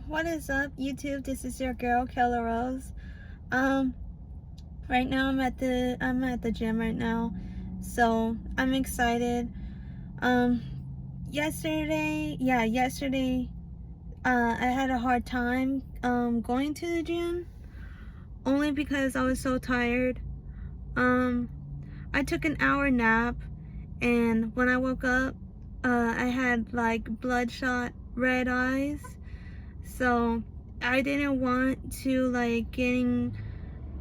What is up, YouTube? This is your girl, Kayla Rose. Um, right now I'm at the gym right now, so I'm excited. Um, yesterday, I had a hard time going to the gym only because I was so tired. Um, I took an hour nap, and when I woke up, I had like bloodshot red eyes. So I didn't want to like getting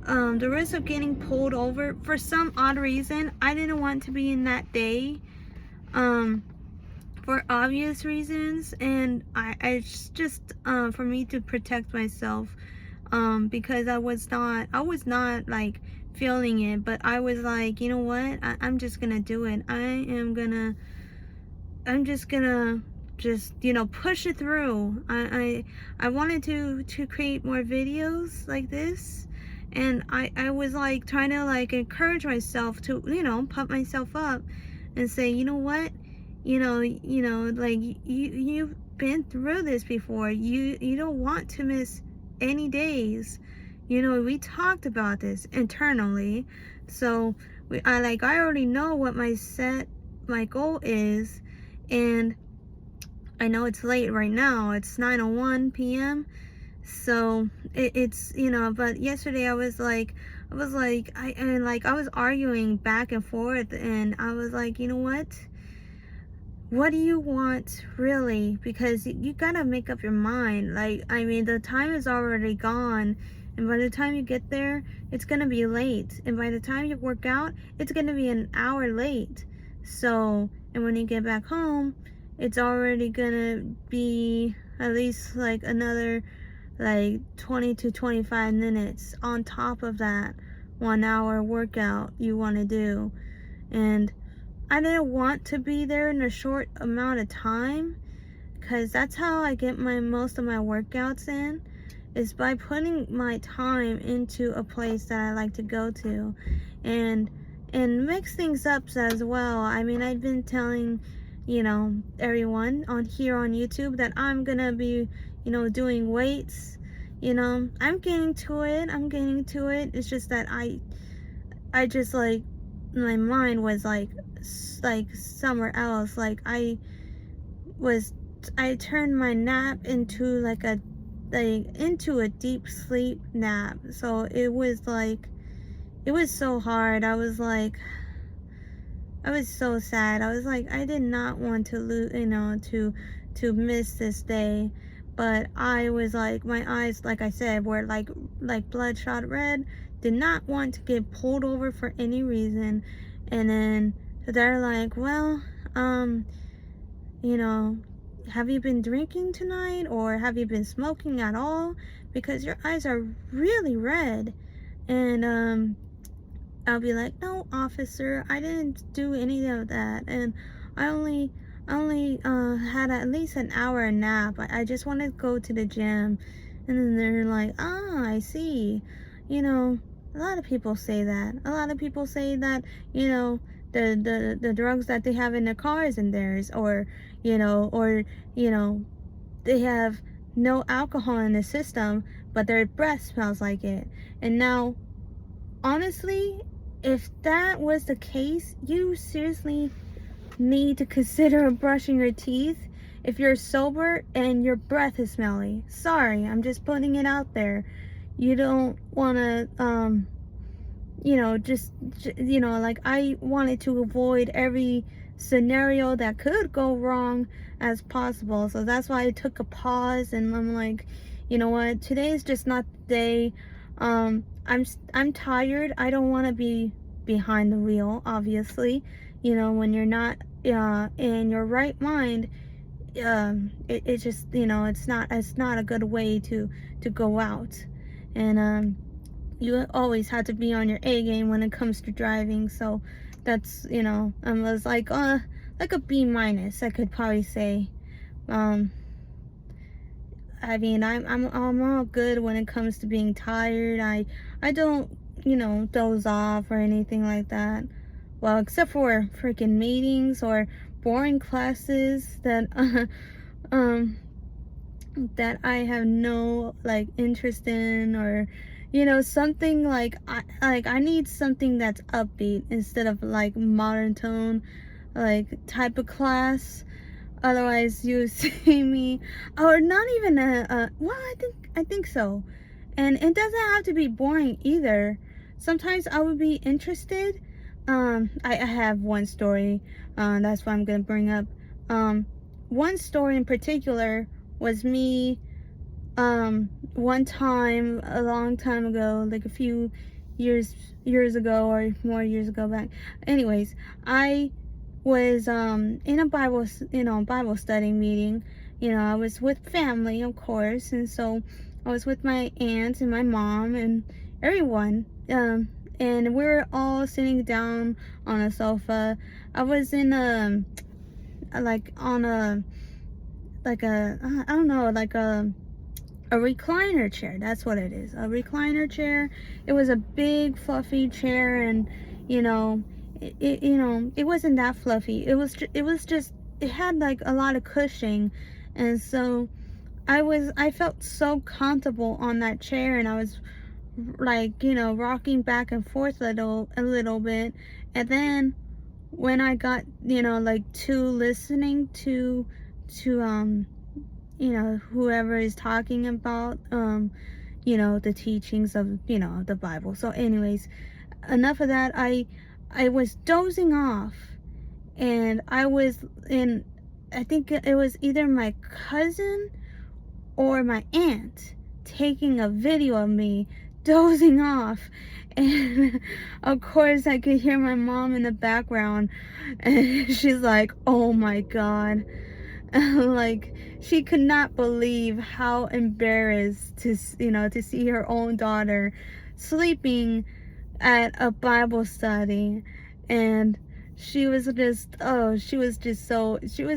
the risk of getting pulled over for some odd reason. I didn't want to be in that day um for obvious reasons, and I just for me to protect myself, because I was not like feeling it, but I was like, you know what, I'm just gonna do it. I'm just gonna push it through. I wanted to create more videos like this, and I was like trying to like encourage myself to pump myself up and say, you know what, like you've been through this before. You don't want to miss any days. We talked about this internally, so I already know what my goal is, and I know it's late right now. It's 9:01 p.m. So it's but yesterday I was arguing back and forth, and I was like, you know what do you want really? Because you gotta make up your mind. Like, I mean, the time is already gone, and by the time you get there, it's gonna be late, and by the time you work out, it's gonna be an hour late. So, and when you get back home, it's already gonna be at least like another like 20 to 25 minutes on top of that 1 hour workout you want to do. And I didn't want to be there in a short amount of time, because that's how I get most of my workouts in, is by putting my time into a place that I like to go to, and mix things up as well. I mean, I've been telling everyone on YouTube that I'm gonna be doing weights. I'm getting to it. It's just that I just like, my mind was like somewhere else. Like I turned my nap into into a deep sleep nap. So it was so hard. I was so sad. I was like, I did not want to lose, to miss this day. But I was like, my eyes, like I said, were like bloodshot red. Did not want to get pulled over for any reason. And then they're like, well, you know, have you been drinking tonight, or have you been smoking at all? Because your eyes are really red. And I'll be like, no, officer, I didn't do any of that, and I only had at least an hour nap. I just wanted to go to the gym. And then they're like, I see. A lot of people say that. A lot of people say that, the drugs that they have in their cars and theirs, or they have no alcohol in the system, but their breath smells like it. And now, honestly, if that was the case, you seriously need to consider brushing your teeth if you're sober and your breath is smelly. Sorry, I'm just putting it out there. You don't want to, like, I wanted to avoid every scenario that could go wrong as possible. So that's why I took a pause, and I'm like, you know what, today is just not the day. I'm tired. I don't want to be behind the wheel, obviously. When you're not in your right mind, it just, it's not a good way to go out. And you always have to be on your A game when it comes to driving. So that's, I was like a B minus, I could probably say. I mean, I'm all good when it comes to being tired. I don't, doze off or anything like that. Well, except for freaking meetings or boring classes that that I have no like interest in, or something like I need something that's upbeat instead of like modern tone like type of class. Otherwise you see me, or not even well, I think so. And it doesn't have to be boring either. Sometimes I would be interested. I have one story, that's what I'm gonna bring up. One story in particular was me, one time a long time ago, like a few years ago, or more years ago back. Anyways, I was in a Bible study meeting. I was with family, of course, and so I was with my aunt and my mom and everyone. And we were all sitting down on a sofa. I was in like on a like a I don't know, like a recliner chair. That's what it is, a recliner chair. It was a big fluffy chair, and you know it wasn't that fluffy. It was just it had like a lot of cushioning, and so I felt so comfortable on that chair, and I was like rocking back and forth a little bit. And then when I got like to listening to whoever is talking about the teachings of the Bible. So anyways, enough of that. I was dozing off, and I think it was either my cousin or my aunt taking a video of me dozing off. And of course I could hear my mom in the background, and she's like, oh my god. Like, she could not believe how embarrassed to see her own daughter sleeping at a Bible study. And she was just, oh, she was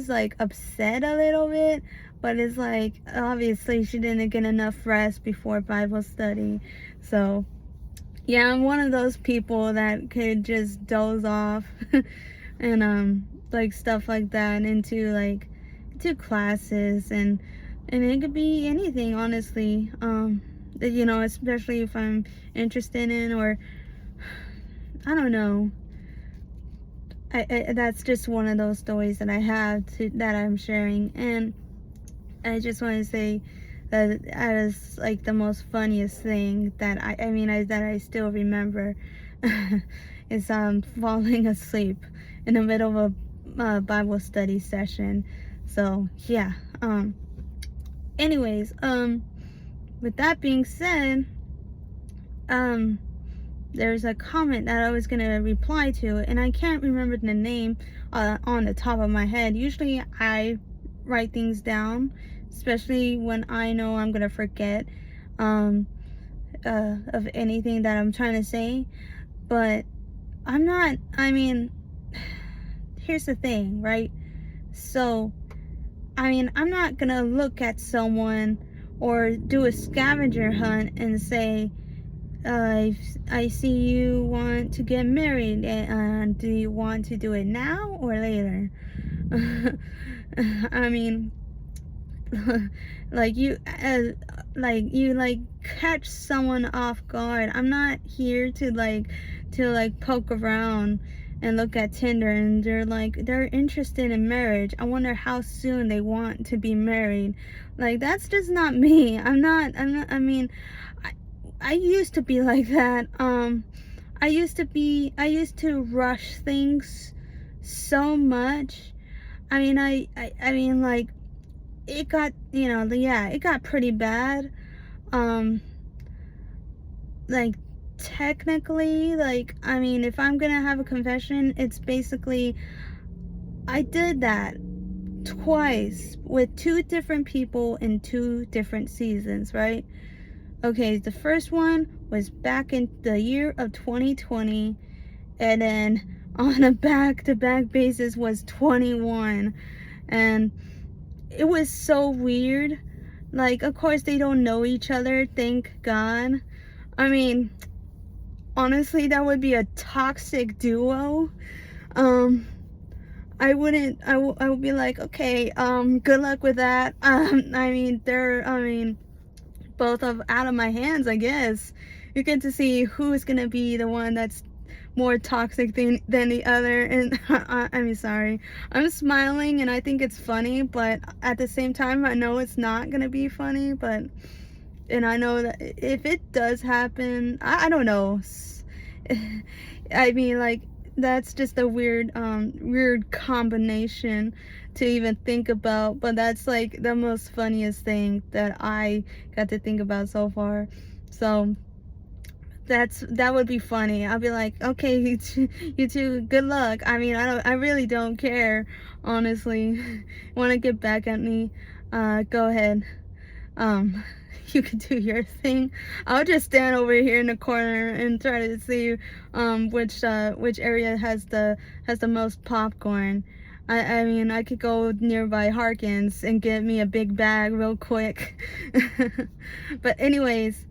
like upset a little bit, but it's like obviously she didn't get enough rest before Bible study. So yeah, I'm one of those people that could just doze off and like stuff like that into classes, and it could be anything, honestly. Especially if I'm interested in, or I don't know. I that's just one of those stories that I have that I'm sharing, and I just want to say that is like the most funniest thing that that I still remember is falling asleep in the middle of a Bible study session. So yeah. Anyways, with that being said, there's a comment that I was gonna reply to, and I can't remember the name on the top of my head. Usually I write things down, especially when I know I'm gonna forget of anything that I'm trying to say. But I'm not, here's the thing, right? So I'm not gonna look at someone or do a scavenger hunt and say, I see you want to get married, and do you want to do it now or later? I mean, like you catch someone off guard. I'm not here to poke around and look at Tinder, and they're interested in marriage. I wonder how soon they want to be married. Like, that's just not me. I'm not I used to be like that. I used to rush things so much. Like, it got, yeah, it got pretty bad. Like, technically, if I'm gonna have a confession, it's basically, I did that twice with two different people in two different seasons, right? Okay, the first one was back in the year of 2020, and then on a back-to-back basis was 21. And it was so weird. Like, of course they don't know each other, thank God. Honestly, that would be a toxic duo. I would be like, okay, good luck with that. I mean, both of out of my hands, I guess. You get to see who's gonna be the one that's more toxic than the other. And I mean, sorry, I'm smiling and I think it's funny, but at the same time I know it's not gonna be funny. But and I know that if it does happen, I don't know. I mean, like, that's just a weird combination to even think about, but that's like the most funniest thing that I got to think about so far. So that would be funny. I'll be like, okay, you two, good luck. I mean, I really don't care, honestly. Want to get back at me, go ahead. um you could do your thing. I'll just stand over here in the corner and try to see which area has the most popcorn. I mean, I could go nearby Harkins and get me a big bag real quick. But anyways,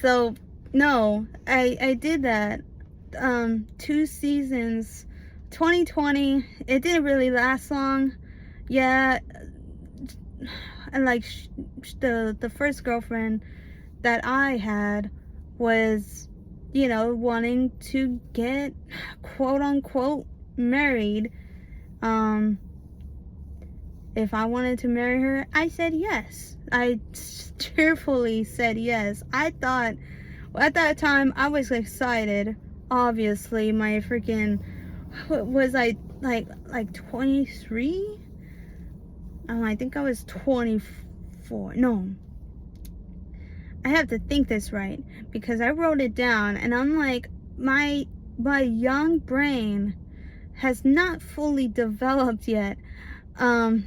so no, I did that 2 seasons. 2020, it didn't really last long. Yeah, and like the first girlfriend that I had was, wanting to get quote unquote married. If I wanted to marry her, I said yes. I cheerfully said yes. I thought, at that time, I was excited. Obviously, my freaking, what was I, like 23? I think I was 24. No, I have to think this right because I wrote it down and I'm like, my young brain has not fully developed yet. I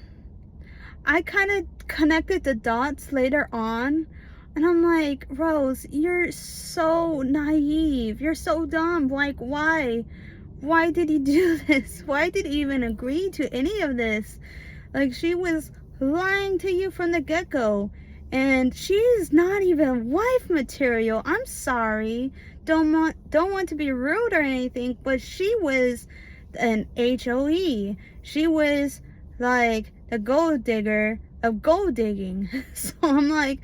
kind of connected the dots later on and I'm like, Rose, you're so naive. You're so dumb. Like, why? Why did you do this? Why did you even agree to any of this? Like, she was lying to you from the get-go. And she's not even wife material. I'm sorry. Don't want to be rude or anything, but she was an H.O.E. She was like the gold digger of gold digging. So I'm like,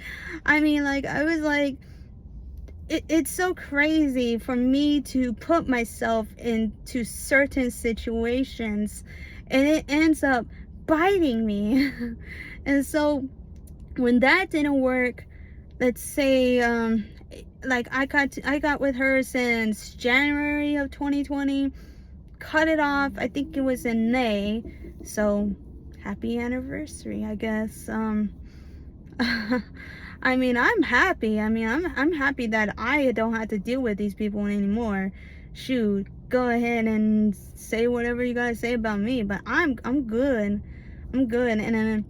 I mean, like, I was like, it's so crazy for me to put myself into certain situations and it ends up biting me. And so when that didn't work, let's say like I got with her since January of 2020, cut it off, I think it was in May, so happy anniversary, I guess. I mean, I'm happy. I mean, I'm happy that I don't have to deal with these people anymore. Shoot, go ahead and say whatever you gotta say about me, but I'm good. I'm good. And then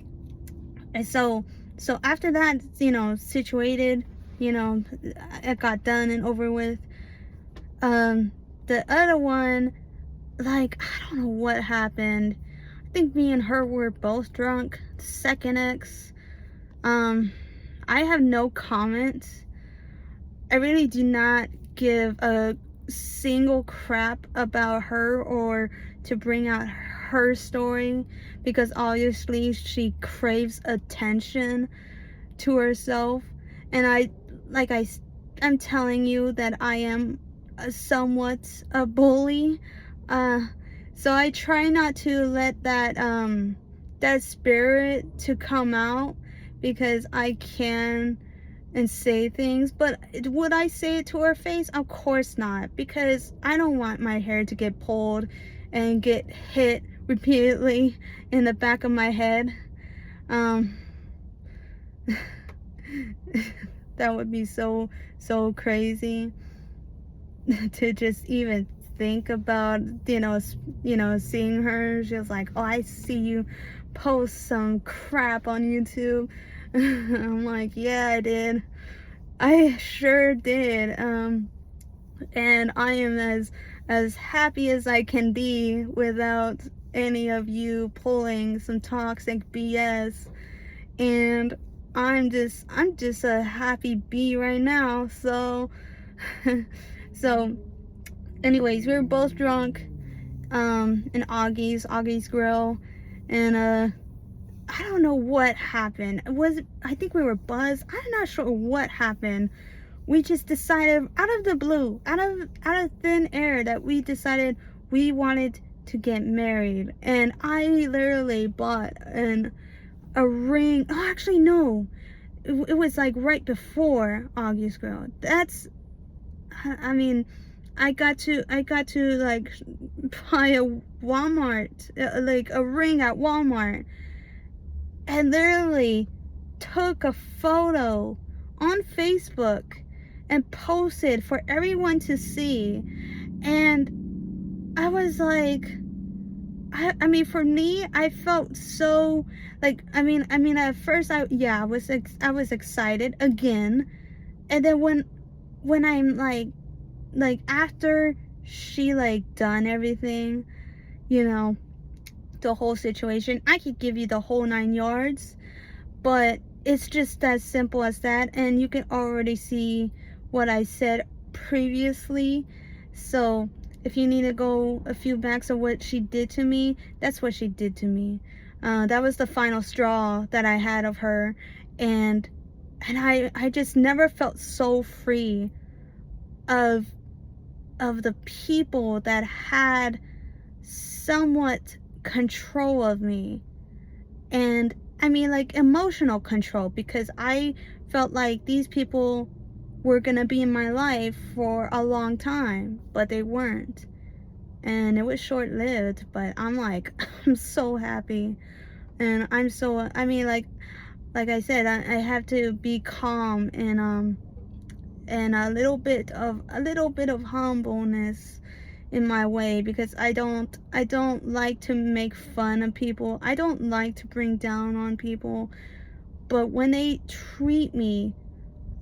so after that, situated, it got done and over with. The other one, like, I don't know what happened. I think me and her were both drunk. The second ex. I have no comment. I really do not give a single crap about her or to bring out her story because obviously she craves attention to herself. And I'm telling you that I am somewhat a bully. So I try not to let that spirit to come out because I can and say things, but would I say it to her face? Of course not, because I don't want my hair to get pulled and get hit repeatedly in the back of my head. That would be so crazy to just even think about, seeing her. She was like, oh, I see you post some crap on YouTube. I'm like, yeah, I did. I sure did. And I am as happy as I can be without any of you pulling some toxic BS. And I'm just a happy bee right now. So so anyways, we were both drunk. in Augie's Grill, and I don't know what happened. I think we were buzzed. I'm not sure what happened. We just decided out of the blue, out of thin air, that we decided we wanted to get married. And I literally bought a ring. Oh, actually no. It was like right before Augie's Grill. I mean, I got to like buy a Walmart, like a ring at Walmart, and literally took a photo on Facebook and posted for everyone to see. And I was like, I mean, for me, I felt so like, I mean, at first, I was excited again, and then when I'm like after she like done everything, you know, the whole situation, I could give you the whole 9 yards, but it's just as simple as that, and you can already see what I said previously. So if you need to go a few backs of what she did to me, that's what she did to me. That was the final straw that I had of her, and I just never felt so free of the people that had somewhat control of me. And I mean, like, emotional control, because I felt like these people were gonna be in my life for a long time, but they weren't. And it was short-lived, but I'm like, I'm so happy. And I'm so, I mean, like I said, I have to be calm, and a little bit of humbleness in my way, because I don't like to make fun of people. I don't like to bring down on people. But when they treat me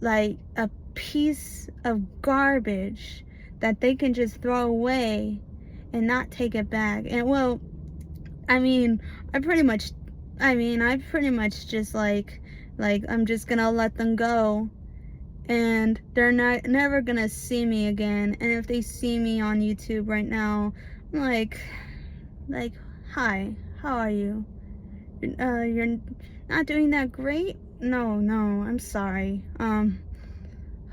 like a piece of garbage that they can just throw away and not take it back, and well, I mean, I pretty much just like I'm just gonna let them go, and they're not never gonna see me again. And if they see me on YouTube right now, I'm like, hi, how are you? You're not doing that great? No, I'm sorry.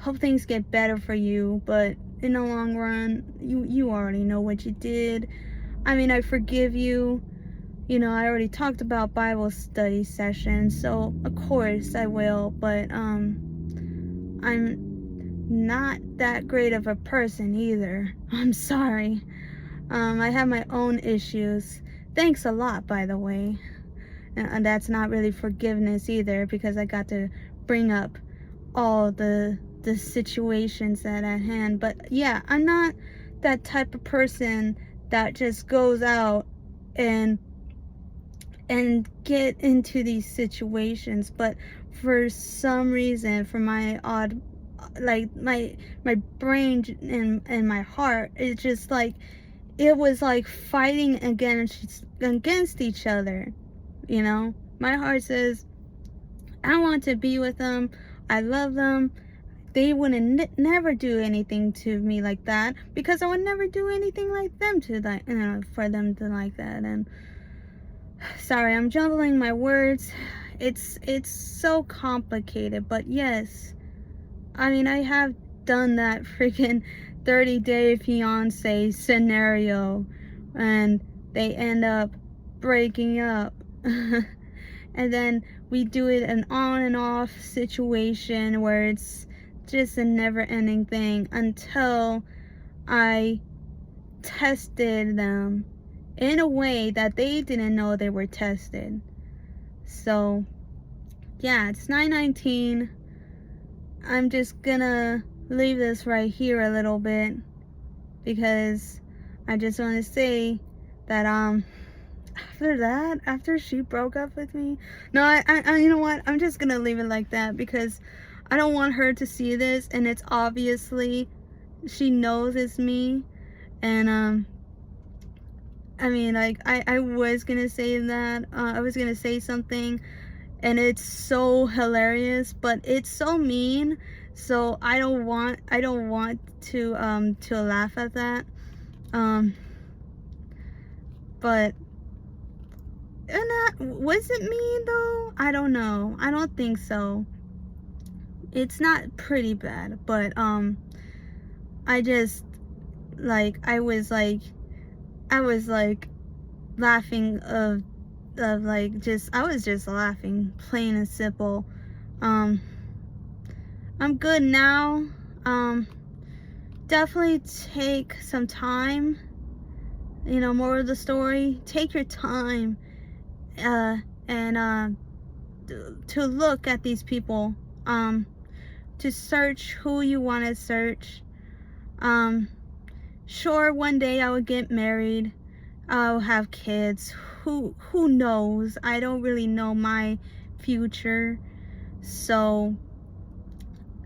Hope things get better for you, but in the long run, you already know what you did. I mean, I forgive you. You know, I already talked about Bible study sessions, so of course I will, but I'm not that great of a person either. I'm sorry. I have my own issues. Thanks a lot, by the way. And that's not really forgiveness either, because I got to bring up all the situations that at hand. But yeah, I'm not that type of person that just goes out and get into these situations. But for some reason, for my odd, like my brain and my heart, it's just like it was like fighting against each other. You know, my heart says I want to be with them, I love them, they wouldn't never do anything to me like that, because I would never do anything like them to that, you know, for them to like that. And sorry, I'm jumbling my words. It's so complicated, but yes, I mean, I have done that freaking 30-day fiancé scenario, and they end up breaking up. And then we do it an on and off situation where it's just a never-ending thing until I tested them in a way that they didn't know they were tested. So yeah, it's 9:19. I'm just gonna leave this right here a little bit, because I just want to say that after she broke up with me, no, I you know what, I'm just gonna leave it like that, because I don't want her to see this, and it's obviously, she knows it's me. And I mean, like, I was gonna say that I was gonna say something, and it's so hilarious, but it's so mean, so I don't want to laugh at that. But was it mean though? I don't know. I don't think so. It's not pretty bad, but I just like I was like laughing of like just I was just laughing, plain and simple. Um I'm good now. Um Definitely take some time. You know, more of the story, take your time uh and to look at these people, to search who you want to search. um sure, one day I will get married, I'll have kids. Who knows? I don't really know my future. So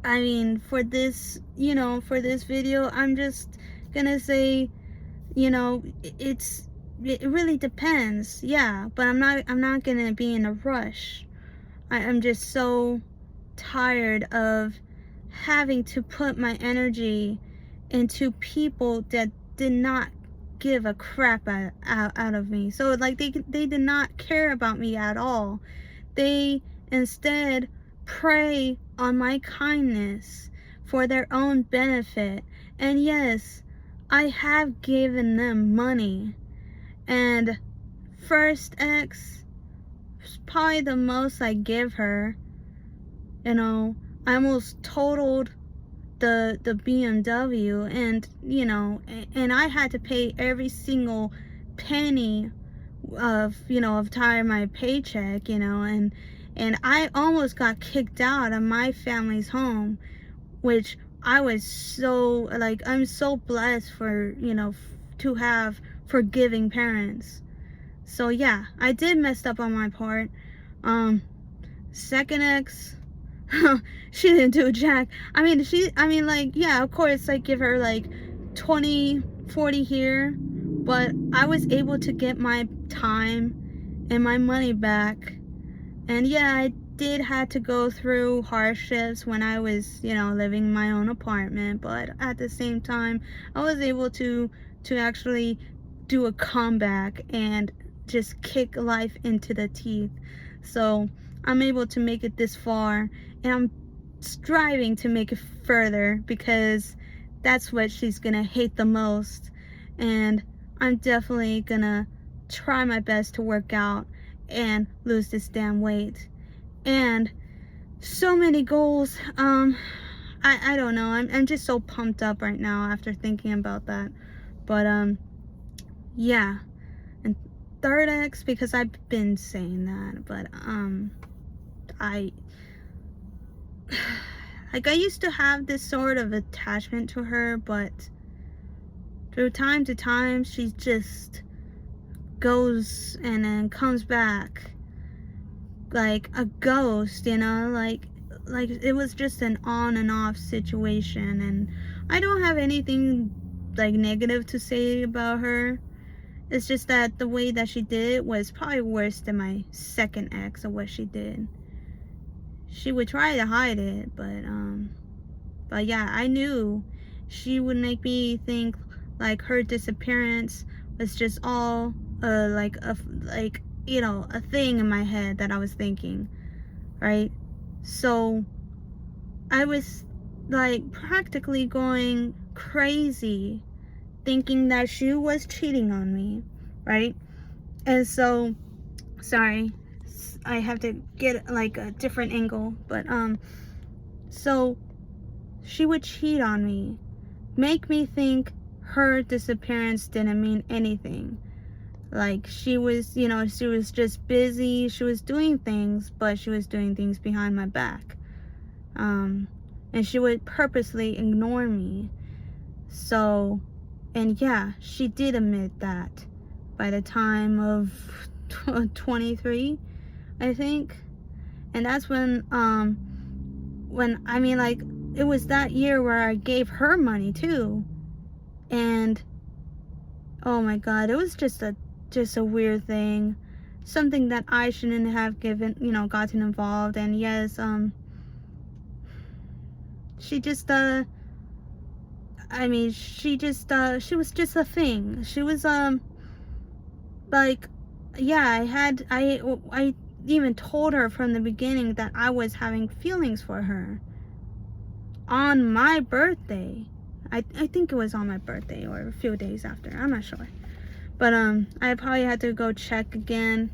I mean, for this, for this video, I'm just gonna say, it really depends. Yeah, but I'm not gonna be in a rush. I'm just so tired of having to put my energy into people that did not give a crap out of me. So like they did not care about me at all. They instead prey on my kindness for their own benefit. And yes, I have given them money. And first ex, probably the most I give her. I almost totaled the BMW, and and I had to pay every single penny of time my paycheck, and I almost got kicked out of my family's home, which I was so like, I'm so blessed for, to have forgiving parents. So yeah, I did mess up on my part. Second ex, she didn't do jack. Like, yeah, of course, like, give her like 20-40 here, but I was able to get my time and my money back. And yeah, I did have to go through hardships when I was, living in my own apartment, but at the same time, I was able to actually do a comeback and just kick life into the teeth. So I'm able to make it this far, and I'm striving to make it further, because that's what she's gonna hate the most. And I'm definitely gonna try my best to work out and lose this damn weight. And so many goals. I don't know. I'm just so pumped up right now after thinking about that. But yeah. And third ex, because I've been saying that, but I like, I used to have this sort of attachment to her, but through time to time she just goes and then comes back like a ghost, like it was just an on and off situation. And I don't have anything like negative to say about her. It's just that the way that she did it was probably worse than my second ex of what she did. She would try to hide it, but yeah, I knew she would make me think like her disappearance was just all a thing in my head that I was thinking, right? So I was like practically going crazy thinking that she was cheating on me, right? And so, sorry, I have to get like a different angle, but so she would cheat on me, make me think her disappearance didn't mean anything. Like, she was just busy, she was doing things, but she was doing things behind my back. And she would purposely ignore me. So, and yeah, she did admit that by the time of 23, I think. And that's when like, it was that year where I gave her money too. And oh my god, it was just a weird thing. Something that I shouldn't have gotten involved. And yes, she just she was just a thing. She was like, yeah, I even told her from the beginning that I was having feelings for her on my birthday. I think it was on my birthday or a few days after. I'm not sure. But I probably had to go check again.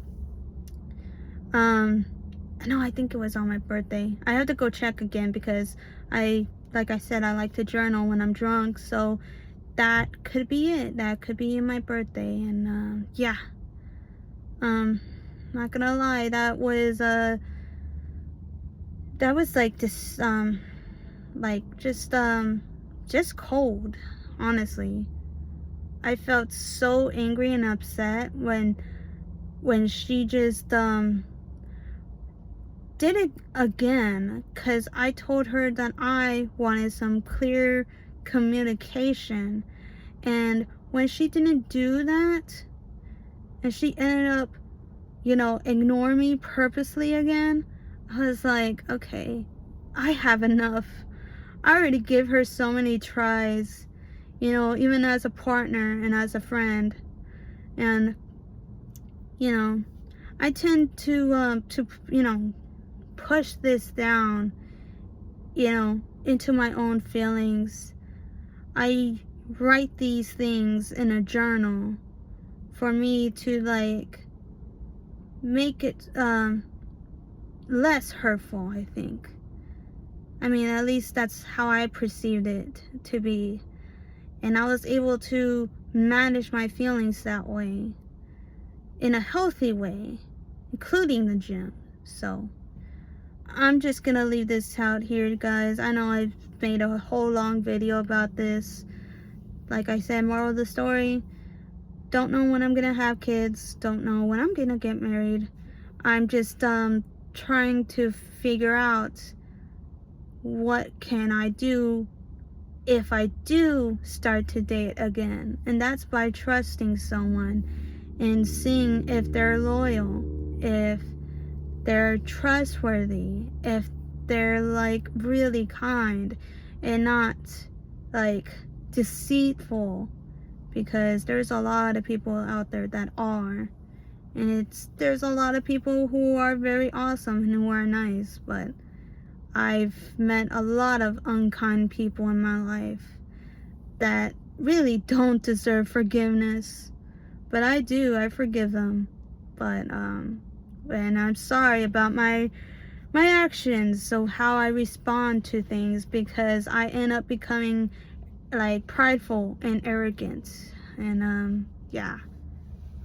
No, I think it was on my birthday. I have to go check again because like I said, I like to journal when I'm drunk. So that could be it. That could be my birthday. And yeah. Not gonna lie, that was like this like just cold, honestly. I felt so angry and upset when she just did it again, because I told her that I wanted some clear communication, and when she didn't do that and she ended up, you know, ignore me purposely again, I was like, okay, I have enough. I already give her so many tries, you know, even as a partner and as a friend. And, you know, I tend to you know, push this down, you know, into my own feelings. I write these things in a journal for me to, like, make it less hurtful, I think. I mean, at least that's how I perceived it to be. And I was able to manage my feelings that way, in a healthy way, including the gym. So I'm just gonna leave this out here, guys. I know I've made a whole long video about this. Like I said, moral of the story, don't know when I'm gonna have kids, don't know when I'm gonna get married. I'm just trying to figure out what can I do if I do start to date again. And that's by trusting someone and seeing if they're loyal, if they're trustworthy, if they're like really kind and not like deceitful, because there's a lot of people out there that are, and there's a lot of people who are very awesome and who are nice, but I've met a lot of unkind people in my life that really don't deserve forgiveness, but I forgive them. But and I'm sorry about my actions, so how I respond to things, because I end up becoming like prideful and arrogant. And yeah,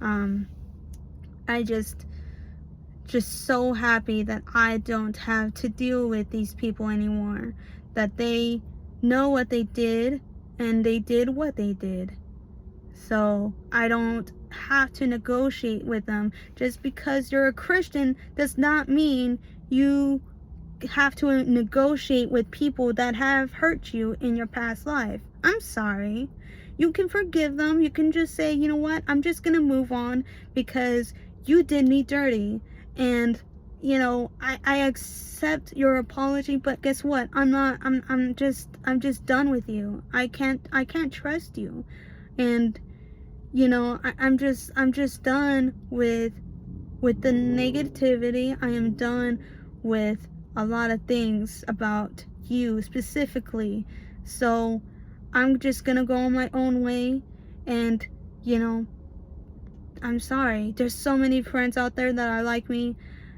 I just so happy that I don't have to deal with these people anymore, that they know what they did and they did what they did, so I don't have to negotiate with them. Just because you're a Christian does not mean you have to negotiate with people that have hurt you in your past life. I'm sorry. You can forgive them. You can just say, you know what, I'm just gonna move on because you did me dirty, and you know, I accept your apology, but guess what, I'm just done with you. I can't trust you. And you know, I'm just done with the negativity. I am done with a lot of things about you specifically. So I'm just gonna go on my own way. And you know, I'm sorry, there's so many friends out there that are like me,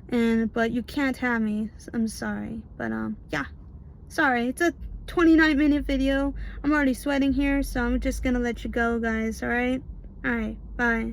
but you can't have me. I'm sorry. But yeah, sorry, it's a 29-minute video. I'm already sweating here, so I'm just gonna let you go, guys. All right, bye.